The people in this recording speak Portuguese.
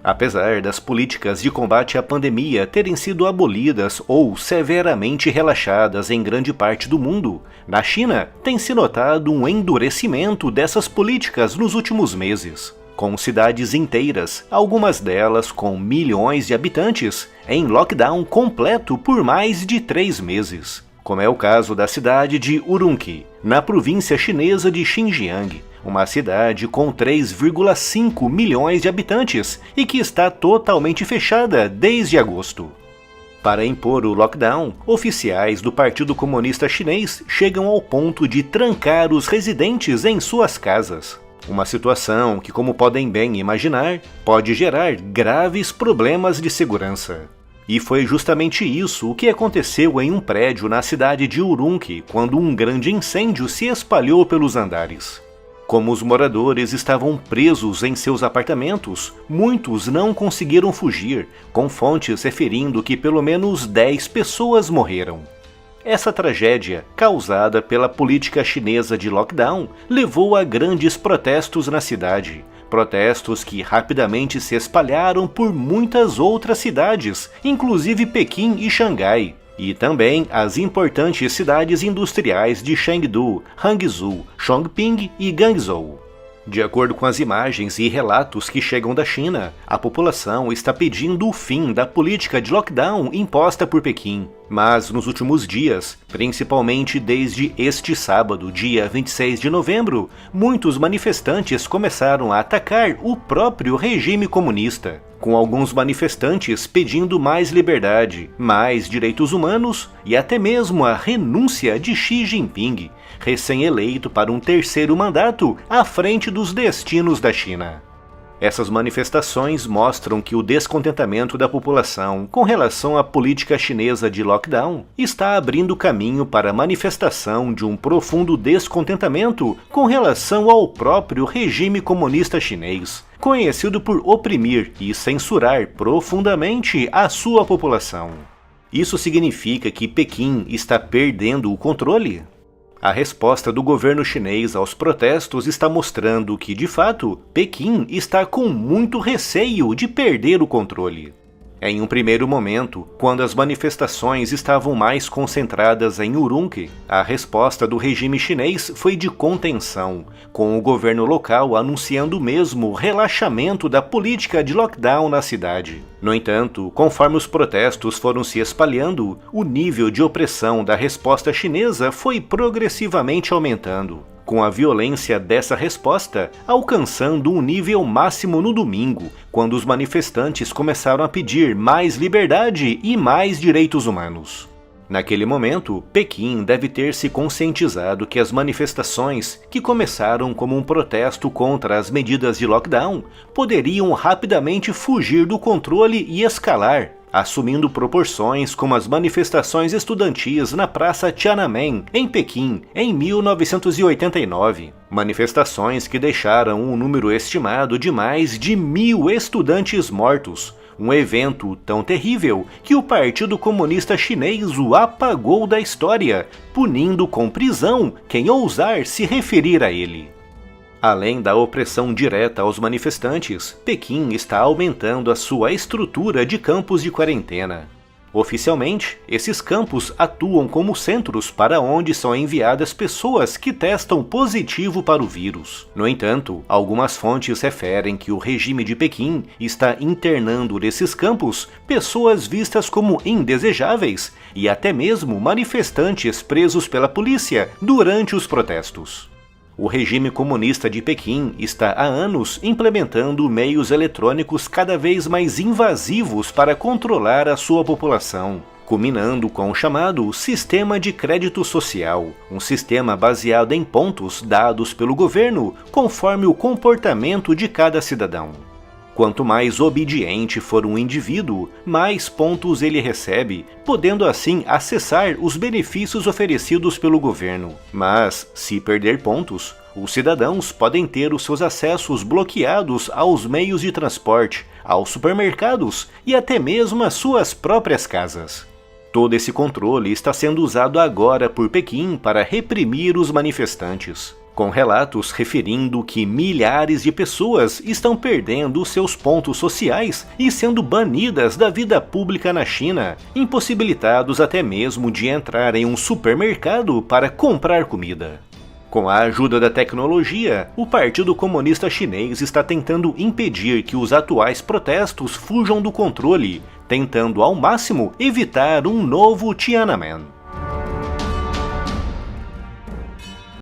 Apesar das políticas de combate à pandemia terem sido abolidas ou severamente relaxadas em grande parte do mundo, na China tem se notado um endurecimento dessas políticas nos últimos meses, com cidades inteiras, algumas delas com milhões de habitantes, em lockdown completo por mais de 3 meses, como é o caso da cidade de Urumqi, na província chinesa de Xinjiang, uma cidade com 3,5 milhões de habitantes e que está totalmente fechada desde agosto. Para impor o lockdown, oficiais do Partido Comunista Chinês chegam ao ponto de trancar os residentes em suas casas. Uma situação que, como podem bem imaginar, pode gerar graves problemas de segurança. E foi justamente isso o que aconteceu em um prédio na cidade de Urumqi quando um grande incêndio se espalhou pelos andares. Como os moradores estavam presos em seus apartamentos, muitos não conseguiram fugir, com fontes referindo que pelo menos 10 pessoas morreram. Essa tragédia, causada pela política chinesa de lockdown, levou a grandes protestos na cidade. Protestos que rapidamente se espalharam por muitas outras cidades, inclusive Pequim e Xangai. E também as importantes cidades industriais de Chengdu, Hangzhou, Chongqing e Guangzhou. De acordo com as imagens e relatos que chegam da China, a população está pedindo o fim da política de lockdown imposta por Pequim. Mas nos últimos dias, principalmente desde este sábado, dia 26 de novembro, muitos manifestantes começaram a atacar o próprio regime comunista, com alguns manifestantes pedindo mais liberdade, mais direitos humanos e até mesmo a renúncia de Xi Jinping, recém-eleito para um 3º mandato à frente dos destinos da China. Essas manifestações mostram que o descontentamento da população com relação à política chinesa de lockdown está abrindo caminho para a manifestação de um profundo descontentamento com relação ao próprio regime comunista chinês, conhecido por oprimir e censurar profundamente a sua população. Isso significa que Pequim está perdendo o controle? A resposta do governo chinês aos protestos está mostrando que, de fato, Pequim está com muito receio de perder o controle. Em um primeiro momento, quando as manifestações estavam mais concentradas em Urumqi, a resposta do regime chinês foi de contenção, com o governo local anunciando mesmo o relaxamento da política de lockdown na cidade. No entanto, conforme os protestos foram se espalhando, o nível de opressão da resposta chinesa foi progressivamente aumentando, com a violência dessa resposta alcançando um nível máximo no domingo, quando os manifestantes começaram a pedir mais liberdade e mais direitos humanos. Naquele momento, Pequim deve ter se conscientizado que as manifestações, que começaram como um protesto contra as medidas de lockdown, poderiam rapidamente fugir do controle e escalar, assumindo proporções como as manifestações estudantis na Praça Tiananmen, em Pequim, em 1989. Manifestações que deixaram um número estimado de mais de 1.000 estudantes mortos, um evento tão terrível que o Partido Comunista Chinês o apagou da história, punindo com prisão quem ousar se referir a ele. Além da opressão direta aos manifestantes, Pequim está aumentando a sua estrutura de campos de quarentena. Oficialmente, esses campos atuam como centros para onde são enviadas pessoas que testam positivo para o vírus. No entanto, algumas fontes referem que o regime de Pequim está internando nesses campos pessoas vistas como indesejáveis e até mesmo manifestantes presos pela polícia durante os protestos. O regime comunista de Pequim está há anos implementando meios eletrônicos cada vez mais invasivos para controlar a sua população, culminando com o chamado Sistema de Crédito Social, um sistema baseado em pontos dados pelo governo conforme o comportamento de cada cidadão. Quanto mais obediente for um indivíduo, mais pontos ele recebe, podendo assim acessar os benefícios oferecidos pelo governo. Mas, se perder pontos, os cidadãos podem ter os seus acessos bloqueados aos meios de transporte, aos supermercados e até mesmo às suas próprias casas. Todo esse controle está sendo usado agora por Pequim para reprimir os manifestantes. com relatos referindo que milhares de pessoas estão perdendo seus pontos sociais e sendo banidas da vida pública na China, impossibilitados até mesmo de entrar em um supermercado para comprar comida. Com a ajuda da tecnologia, o Partido Comunista Chinês está tentando impedir que os atuais protestos fujam do controle, tentando ao máximo evitar um novo Tiananmen.